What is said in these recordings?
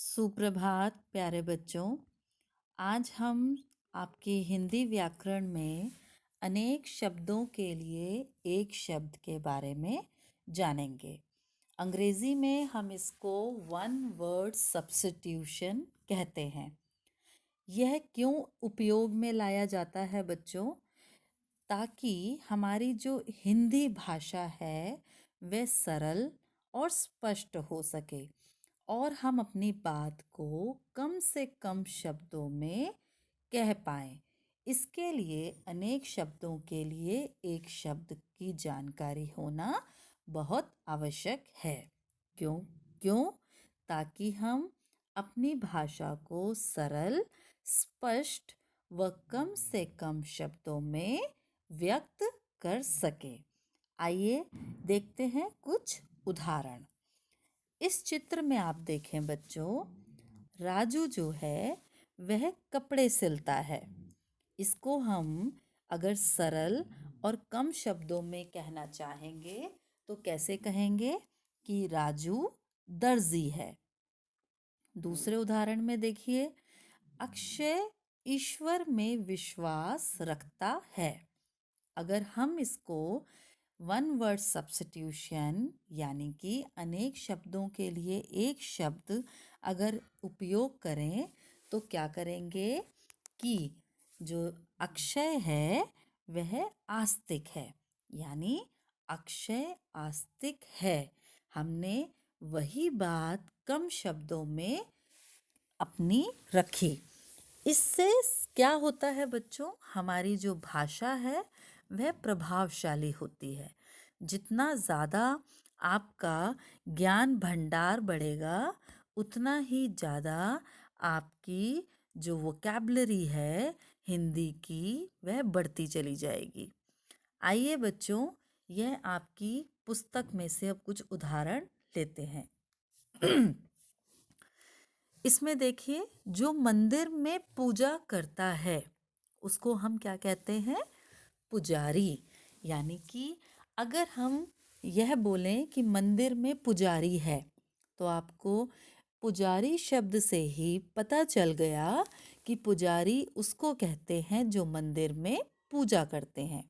सुप्रभात प्यारे बच्चों। आज हम आपके हिंदी व्याकरण में अनेक शब्दों के लिए एक शब्द के बारे में जानेंगे। अंग्रेजी में हम इसको वन वर्ड सब्स्टिट्यूशन कहते हैं। यह क्यों उपयोग में लाया जाता है बच्चों? ताकि हमारी जो हिंदी भाषा है वह सरल और स्पष्ट हो सके और हम अपनी बात को कम से कम शब्दों में कह पाएं। इसके लिए अनेक शब्दों के लिए एक शब्द की जानकारी होना बहुत आवश्यक है। क्यों? क्यों? ताकि हम अपनी भाषा को सरल, स्पष्ट व कम से कम शब्दों में व्यक्त कर सके। आइए देखते हैं कुछ उदाहरण। इस चित्र में आप देखें बच्चों, राजू जो है वह कपड़े सिलता है। इसको हम अगर सरल और कम शब्दों में कहना चाहेंगे तो कैसे कहेंगे कि राजू दर्जी है। दूसरे उदाहरण में देखिए, अक्षय ईश्वर में विश्वास रखता है। अगर हम इसको वन वर्ड सब्स्टिट्यूशन यानी कि अनेक शब्दों के लिए एक शब्द अगर उपयोग करें तो क्या करेंगे कि जो अक्षय है वह आस्तिक है, यानी अक्षय आस्तिक है। हमने वही बात कम शब्दों में अपनी रखी। इससे क्या होता है बच्चों, हमारी जो भाषा है वह प्रभावशाली होती है। जितना ज़्यादा आपका ज्ञान भंडार बढ़ेगा उतना ही ज़्यादा आपकी जो वोकैबुलरी है हिंदी की वह बढ़ती चली जाएगी। आइए बच्चों, यह आपकी पुस्तक में से अब कुछ उदाहरण लेते हैं। इसमें देखिए, जो मंदिर में पूजा करता है उसको हम क्या कहते हैं? पुजारी। यानी कि अगर हम यह बोलें कि मंदिर में पुजारी है तो आपको पुजारी शब्द से ही पता चल गया कि पुजारी उसको कहते हैं जो मंदिर में पूजा करते हैं,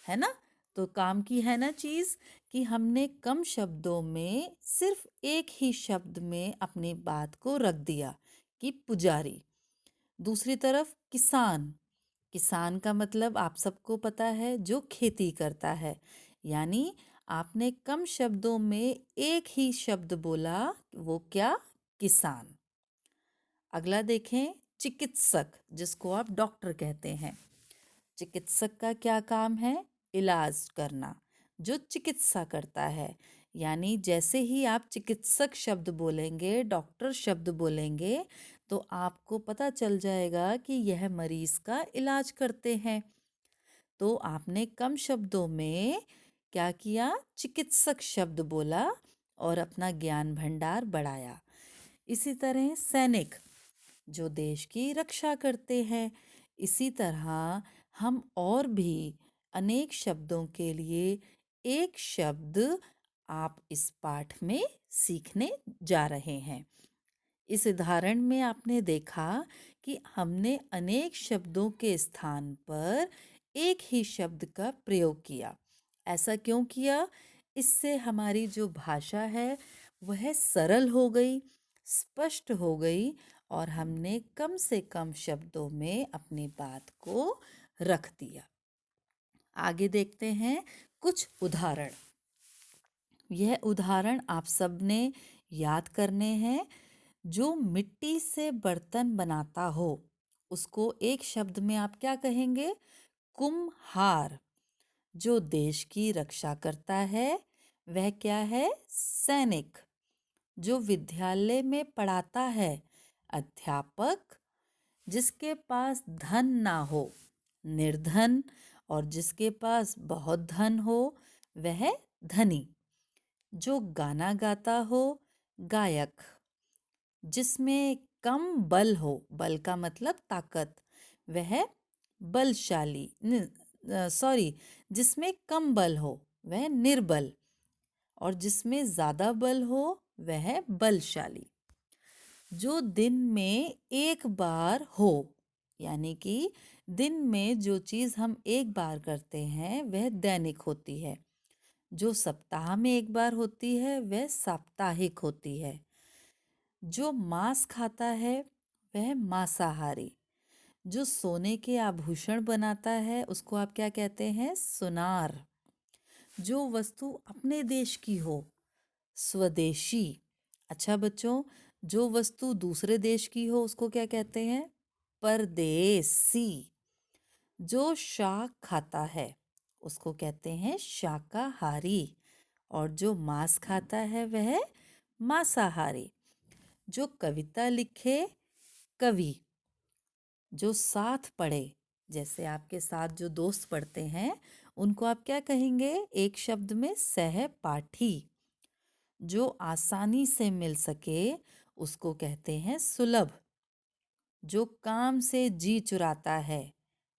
है ना? तो काम की है ना चीज़ कि हमने कम शब्दों में सिर्फ एक ही शब्द में अपनी बात को रख दिया कि पुजारी। दूसरी तरफ किसान। किसान का मतलब आप सबको पता है, जो खेती करता है। यानी आपने कम शब्दों में एक ही शब्द बोला, वो क्या? किसान। अगला देखें, चिकित्सक, जिसको आप डॉक्टर कहते हैं। चिकित्सक का क्या काम है? इलाज करना, जो चिकित्सा करता है। यानी जैसे ही आप चिकित्सक शब्द बोलेंगे, डॉक्टर शब्द बोलेंगे, तो आपको पता चल जाएगा कि यह मरीज का इलाज करते हैं। तो आपने कम शब्दों में क्या किया? चिकित्सक शब्द बोला और अपना ज्ञान भंडार बढ़ाया। इसी तरह सैनिक, जो देश की रक्षा करते हैं। इसी तरह हम और भी अनेक शब्दों के लिए एक शब्द आप इस पाठ में सीखने जा रहे हैं। इस उदाहरण में आपने देखा कि हमने अनेक शब्दों के स्थान पर एक ही शब्द का प्रयोग किया। ऐसा क्यों किया? इससे हमारी जो भाषा है वह सरल हो गई, स्पष्ट हो गई और हमने कम से कम शब्दों में अपनी बात को रख दिया। आगे देखते हैं कुछ उदाहरण। यह उदाहरण आप सबने याद करने हैं। जो मिट्टी से बर्तन बनाता हो उसको एक शब्द में आप क्या कहेंगे? कुम्हार। जो देश की रक्षा करता है वह क्या है? सैनिक। जो विद्यालय में पढ़ाता है, अध्यापक। जिसके पास धन ना हो, निर्धन। और जिसके पास बहुत धन हो वह धनी। जो गाना गाता हो, गायक। जिसमें कम बल हो, बल का मतलब ताकत, वह बलशाली। सॉरी, जिसमें कम बल हो वह निर्बल और जिसमें ज़्यादा बल हो वह बलशाली। जो दिन में एक बार हो, यानी कि दिन में जो चीज़ हम एक बार करते हैं वह दैनिक होती है। जो सप्ताह में एक बार होती है वह साप्ताहिक होती है। जो मांस खाता है वह मांसाहारी। जो सोने के आभूषण बनाता है उसको आप क्या कहते हैं? सुनार। जो वस्तु अपने देश की हो, स्वदेशी। अच्छा बच्चों, जो वस्तु दूसरे देश की हो उसको क्या कहते हैं? परदेसी। जो शाक खाता है उसको कहते हैं शाकाहारी, और जो मांस खाता है वह मांसाहारी। जो कविता लिखे, कवि। जो साथ पढ़े, जैसे आपके साथ जो दोस्त पढ़ते हैं उनको आप क्या कहेंगे? एक शब्द में सहपाठी। जो आसानी से मिल सके उसको कहते हैं सुलभ। जो काम से जी चुराता है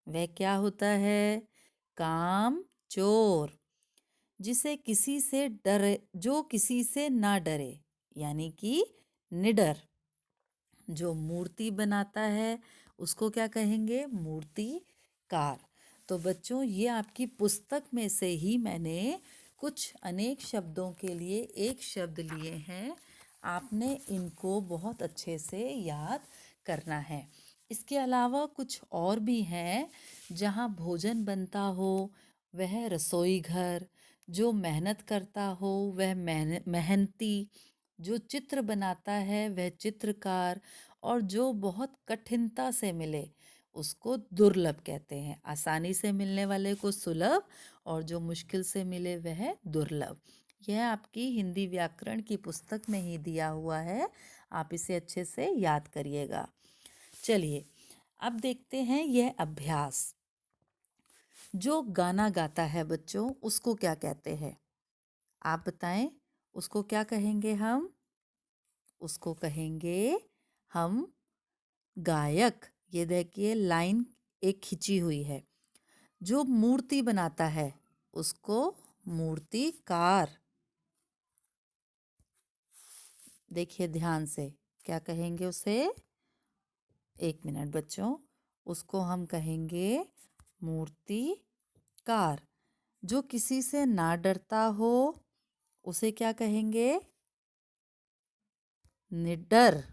वह क्या होता है? काम चोर। जिसे किसी से डरे, जो किसी से ना डरे, यानी कि निडर। जो मूर्ति बनाता है उसको क्या कहेंगे? मूर्तिकार। तो बच्चों, ये आपकी पुस्तक में से ही मैंने कुछ अनेक शब्दों के लिए एक शब्द लिए हैं। आपने इनको बहुत अच्छे से याद करना है। इसके अलावा कुछ और भी हैं। जहाँ भोजन बनता हो वह रसोई घर। जो मेहनत करता हो वह मेहनती। जो चित्र बनाता है वह चित्रकार। और जो बहुत कठिनता से मिले उसको दुर्लभ कहते हैं। आसानी से मिलने वाले को सुलभ, और जो मुश्किल से मिले वह दुर्लभ। यह आपकी हिंदी व्याकरण की पुस्तक में ही दिया हुआ है। आप इसे अच्छे से याद करिएगा। चलिए, अब देखते हैं यह अभ्यास। जो गाना गाता है बच्चों उसको क्या कहते हैं? आप बताएं, उसको क्या कहेंगे हम? उसको कहेंगे हम गायक। ये देखिए, लाइन एक खिंची हुई है। जो मूर्ति बनाता है उसको मूर्तिकार। देखिए ध्यान से, क्या कहेंगे उसे? एक मिनट बच्चों, उसको हम कहेंगे मूर्तिकार। जो किसी से ना डरता हो उसे क्या कहेंगे? निडर।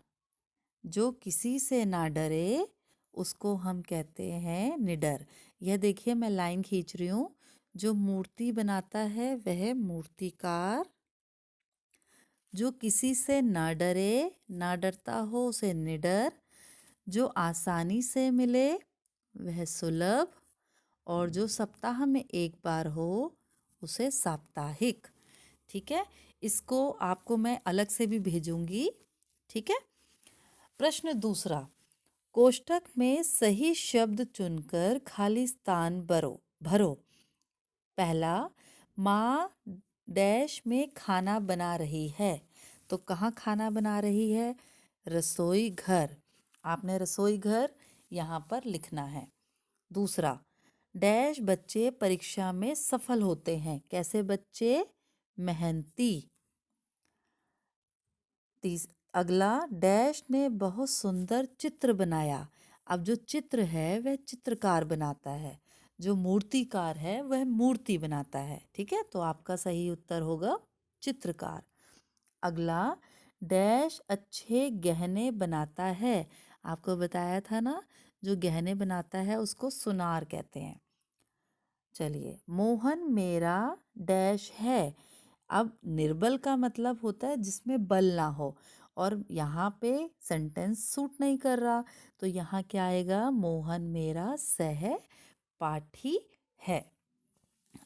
जो किसी से ना डरे उसको हम कहते हैं निडर। यह देखिए, मैं लाइन खींच रही हूँ। जो मूर्ति बनाता है वह मूर्तिकार। जो किसी से ना डरे, ना डरता हो उसे निडर। जो आसानी से मिले वह सुलभ। और जो सप्ताह में एक बार हो उसे साप्ताहिक। ठीक है, इसको आपको मैं अलग से भी भेजूंगी। ठीक है। प्रश्न दूसरा, कोष्ठक में सही शब्द चुनकर खाली स्थान भरो। पहला, माँ डैश में खाना बना रही है। तो कहाँ खाना बना रही है? रसोई घर। आपने रसोई घर यहाँ पर लिखना है। दूसरा, डैश बच्चे परीक्षा में सफल होते हैं। कैसे बच्चे? मेहनती। अगला, डैश ने बहुत सुंदर चित्र बनाया। अब जो चित्र है वह चित्रकार बनाता है। जो मूर्तिकार है वह मूर्ति बनाता है। ठीक है, तो आपका सही उत्तर होगा चित्रकार। अगला, डैश अच्छे गहने बनाता है। आपको बताया था ना, जो गहने बनाता है उसको सुनार कहते हैं। चलिए, मोहन मेरा डैश है। अब निर्बल का मतलब होता है जिसमें बल ना हो, और यहाँ पे सेंटेंस सूट नहीं कर रहा, तो यहाँ क्या आएगा? मोहन मेरा सहपाठी है।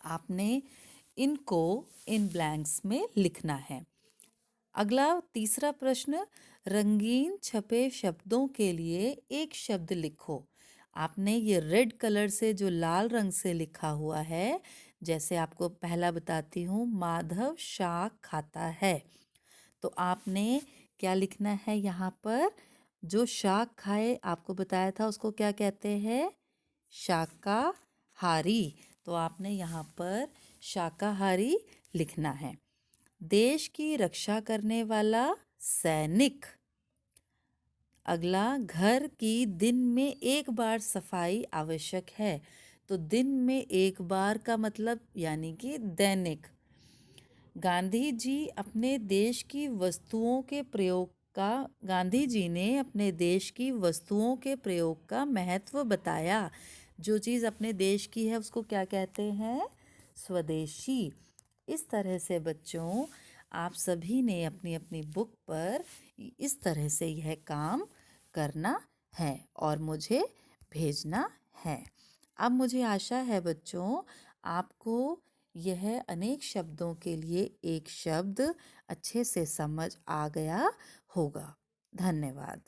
आपने इनको इन ब्लैंक्स में लिखना है। अगला तीसरा प्रश्न, रंगीन छपे शब्दों के लिए एक शब्द लिखो। आपने ये रेड कलर से जो लाल रंग से लिखा हुआ है, जैसे आपको पहला बताती हूँ, माधव शाक खाता है। तो आपने क्या लिखना है यहाँ पर? जो शाक खाए, आपको बताया था उसको क्या कहते हैं? शाकाहारी। तो आपने यहाँ पर शाकाहारी लिखना है। देश की रक्षा करने वाला सैनिक। अगला, घर की दिन में एक बार सफाई आवश्यक है। तो दिन में एक बार का मतलब यानी कि दैनिक। गांधी जी अपने देश की वस्तुओं के प्रयोग का गांधी जी ने अपने देश की वस्तुओं के प्रयोग का महत्व बताया। जो चीज़ अपने देश की है उसको क्या कहते हैं? स्वदेशी। इस तरह से बच्चों, आप सभी ने अपनी अपनी बुक पर इस तरह से यह काम करना है और मुझे भेजना है। अब मुझे आशा है बच्चों, आपको यह अनेक शब्दों के लिए एक शब्द अच्छे से समझ आ गया होगा। धन्यवाद।